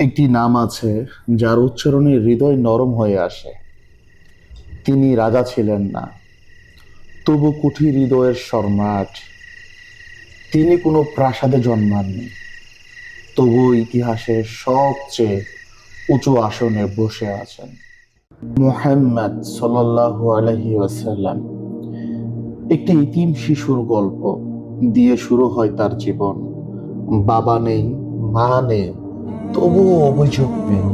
একটি নাম আছে যার উচ্চারণে হৃদয় নরম হয়ে আসে। তিনি রাজা ছিলেন না, তবু কুঠির হৃদয়ের সম্রাট। তিনি কোনো প্রাসাদে জন্মাননি, তবু ইতিহাসের সবচেয়ে উঁচু আসনে বসে আছেন। মুহাম্মদ সাল্লাল্লাহু আলাইহি ওয়াসাল্লাম। একটি ইতিম শিশুর গল্প দিয়ে শুরু হয় তার জীবন। বাবা নেই, মা নেই, তবুও অভিযোগ নেই,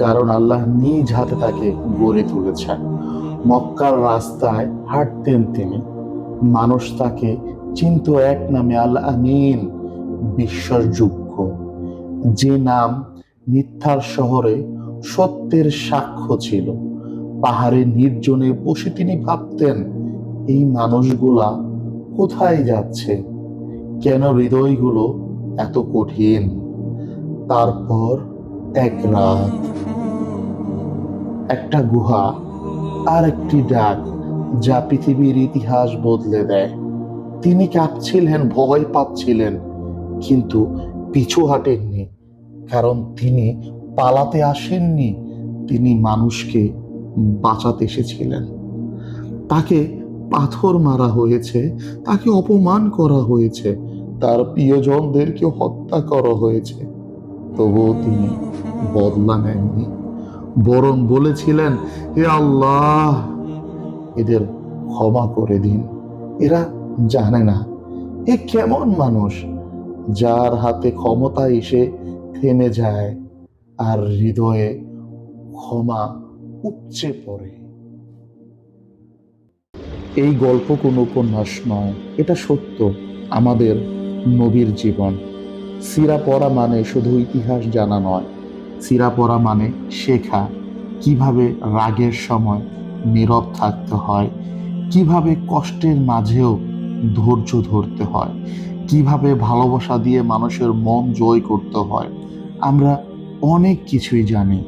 কারণ আল্লাহ নিজ হাতে তাকে গড়ে তুলেছেন। মক্কার রাস্তায় হাঁটতেন তিনি, মানুষ তাকে চিনত এক নামে, আল আমিন, বিশ্বাসযোগ্য। যে নাম মিথ্যার শহরে সত্যের সাক্ষ্য ছিল। পাহাড়ে নির্জনে বসে তিনি ভাবতেন, এই মানুষগুলা কোথায় যাচ্ছে, কেন হৃদয়গুলো এত কঠিন। তারপর এক রাত, একটা গুহা, আর একটি ডাক যা পৃথিবীর ইতিহাস বদলে দেয়। তিনি কাঁপছিলেন, ভয় পাচ্ছিলেন, কিন্তু পিছু হাঁটেননি, কারণ তিনি পালাতে আসেননি, তিনি মানুষকে বাঁচাতে এসেছিলেন। তাকে পাথর মারা হয়েছে, তাকে অপমান করা হয়েছে, তার প্রিয়জনদেরকে হত্যা করা হয়েছে, তবুও তিনি বদলা নেননি, বরং বলেছিলেন, হে আল্লাহ, এদের ক্ষমা করে দিন। এরা জানে না এ কেমন মানুষ, যার হাতে ক্ষমতা এসে থেমে যায় আর হৃদয়ে ক্ষমা উপচে পড়ে। এই গল্প কোনো উপন্যাস নয়, এটা সত্য, আমাদের নবীর জীবন। সিরা পড়া মানে শুধু ইতিহাস জানা নয়, সিরা পড়া মানে শেখা কিভাবে রাগের সময় নীরব থাকতে হয়, কিভাবে কষ্টের মাঝেও ধৈর্য ধরতে হয়, কিভাবে ভালোবাসা দিয়ে মানুষের মন জয় করতে হয়। আমরা অনেক কিছুই জানি,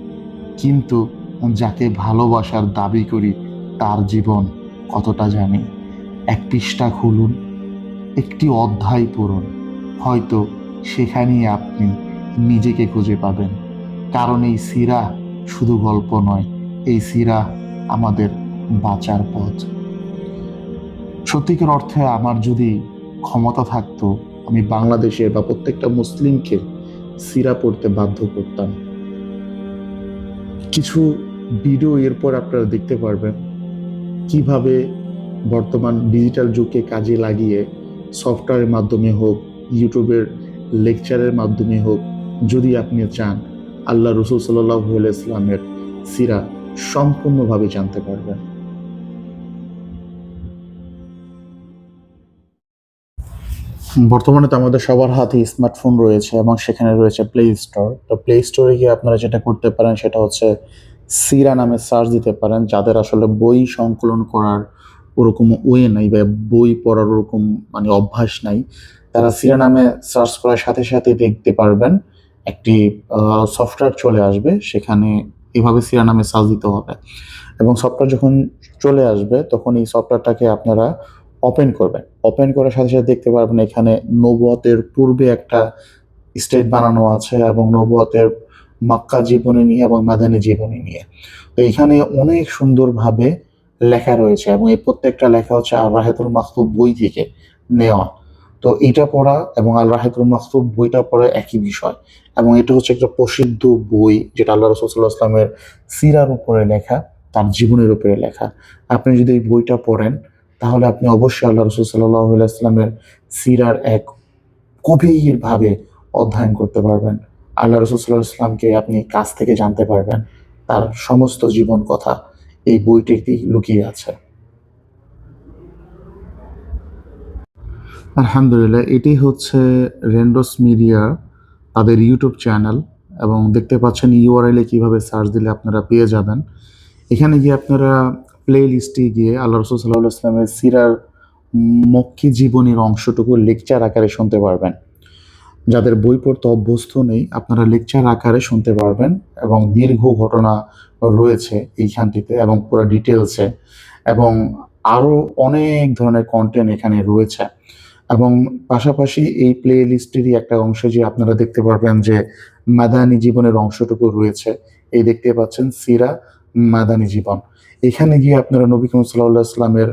কিন্তু যাকে ভালোবাসার দাবি করি তার জীবন কতটা জানি? এক পৃষ্ঠা খুলুন, একটি অধ্যায় পড়ুন, হয়তো সেখানেই আপনি নিজেকে খুঁজে পাবেন। কারণ এই সিরা শুধু গল্প নয়, এই সিরা আমাদের বাঁচার পথ। সত্যিকার অর্থে আমার যদি ক্ষমতা থাকতো, আমি বাংলাদেশের বা প্রত্যেকটা মুসলিমকে সিরা পড়তে বাধ্য করতাম। কিছু ভিডিও এরপর আপনারা দেখতে পারবেন কিভাবে বর্তমান ডিজিটাল যুগকে কাজে লাগিয়ে সফটওয়্যারের মাধ্যমে হোক, ইউটিউবের লেকচারের মাধ্যমে হোক, যদি আপনি চান, আল্লাহ রসুল সাল্লাল্লাহু আলাইহি ইসলামের সিরা সম্পূর্ণভাবে জানতে পারবেন। বর্তমানে তো আমাদের সবার হাতে স্মার্টফোন রয়েছে এবং সেখানে রয়েছে প্লে স্টোর। তো প্লে স্টোরে গিয়ে আপনারা যেটা করতে পারেন সেটা হচ্ছে সিরা নামে সার্চ দিতে পারেন। যাদের আসলে বই সংকলন করার ওরকম ওয়ে নাই বা বই পড়ার ওরকম মানে অভ্যাস নাই, তারা সিরা নামে সার্চ করার সাথে সাথে দেখতে পারবেন একটি সফটওয়্যার চলে আসবে। সেখানে এভাবে সিরা নামে সার্চ দিতে হবে এবং সফটওয়্যার যখন চলে আসবে তখন এই সফটওয়্যারটাকে আপনারা ওপেন করবেন। ওপেন করার সাথে সাথে দেখতে পারবেন এখানে নবুয়তের পূর্বে একটা স্টেট বানানো আছে এবং নবুয়তের মক্কা জীবনী নিয়ে এবং মাদানী জীবনী নিয়ে। তো এখানে অনেক সুন্দরভাবে লেখা রয়েছে এবং এই প্রত্যেকটা লেখা হচ্ছে আল রাহিকুল মাকতুব বই থেকে নেওয়া। তো এটা পড়া এবং আল রাহিকুল মাকতুব বইটা পড়া একই বিষয়, এবং এটা হচ্ছে একটা প্রসিদ্ধ বই যেটা আল্লাহ রাসূল সাল্লাল্লাহু আলাইহি ওয়াসাল্লামের সিরার উপরে লেখা, তার জীবনের উপরে লেখা। আপনি যদি এই বইটা পড়েন তাহলে আপনি অবশ্যই আল্লাহ রসুল সাল্লাল্লাহু আলাইহি ওয়াসাল্লামের সিরার এক গভীরভাবে অধ্যয়ন করতে পারবেন। আল্লাহ রসুল সাল্লাল্লাহু আলাইহি ওয়াসাল্লামকে আপনি কাছ থেকে জানতে পারবেন। তার সমস্ত জীবন কথা এই বইটিতে লুকিয়ে আছে। আলহামদুলিল্লাহ, এটি হচ্ছে রেন্ডোস মিডিয়া, তাদের ইউটিউব চ্যানেল, এবং দেখতে পাচ্ছেন ইউআরএল-এ কিভাবে সার্চ দিলে আপনারা পেয়ে যাবেন। এখানে গিয়ে আপনারা প্লে লিস্টে গিয়ে আল্লাহ রসুল সাল্লাল্লাহু আলাইহি ওয়াসাল্লামের সিরার মক্কি জীবনীর অংশটুকু লেকচার আকারে শুনতে পারবেন। যাদের বই পড়তে অভ্যস্ত নেই, আপনারা লেকচার আকারে শুনতে পারবেন এবং দীর্ঘ ঘটনা রয়েছে এইখানটিতে এবং পুরো ডিটেলসে, এবং আরও অনেক ধরনের কন্টেন্ট এখানে রয়েছে। এবং পাশাপাশি এই প্লে লিস্টেরই একটা অংশ যে আপনারা দেখতে পারবেন যে মাদানী জীবনের অংশটুকু রয়েছে। এই দেখতে পাচ্ছেন সিরা মাদানী জীবন। এখানে গিয়ে আপনারা নবী করিম সাল্লাল্লাহু আলাইহি ওয়াসাল্লামের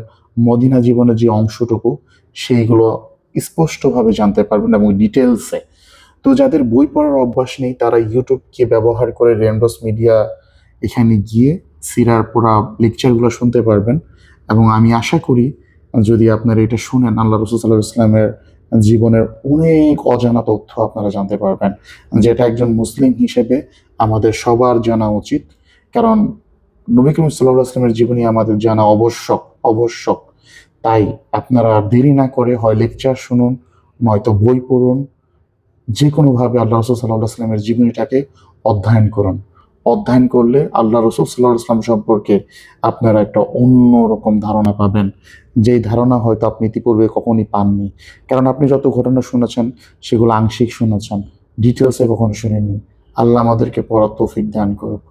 মদিনা জীবনের যে অংশটুকু সেইগুলো স্পষ্টভাবে জানতে পারবেন এবং ডিটেলসে। তো যাদের বই পড়ার অভ্যাস নেই তারা ইউটিউবকে ব্যবহার করে রেনডস মিডিয়া এখানে গিয়ে সিরার পুরা লেকচারগুলো শুনতে পারবেন। এবং আমি আশা করি যদি আপনারা এটা শুনেন আল্লাহ রসুল সাল্লাহ ইসলামের জীবনের অনেক অজানা তথ্য আপনারা জানতে পারবেন, যেটা একজন মুসলিম হিসেবে আমাদের সবার জানা উচিত। কারণ নবী করিম সাল্লাল্লাহু আলাইহি ওয়াসাল্লামের জীবনী আমাদের জানা আবশ্যক আবশ্যক। তাই আপনারা আর দেরি না করে হয় লেকচার শুনুন, নয়তো বই পড়ুন, যে কোনোভাবে আল্লাহ রসুল সাল্লাহ আসলামের জীবনীটাকে অধ্যয়ন করুন। অধ্যয়ন করলে আল্লাহ রসুল সাল্লাহ আসলাম সম্পর্কে আপনারা একটা অন্যরকম ধারণা পাবেন, যেই ধারণা হয়তো আপনি ইতিপূর্বে কখনই পাননি। কারণ আপনি যত ঘটনা শুনেছেন সেগুলো আংশিক শুনেছেন, ডিটেলসে কখনো শুনেননি। আল্লাহ আমাদেরকে পড়ার তৌফিক দান করুক।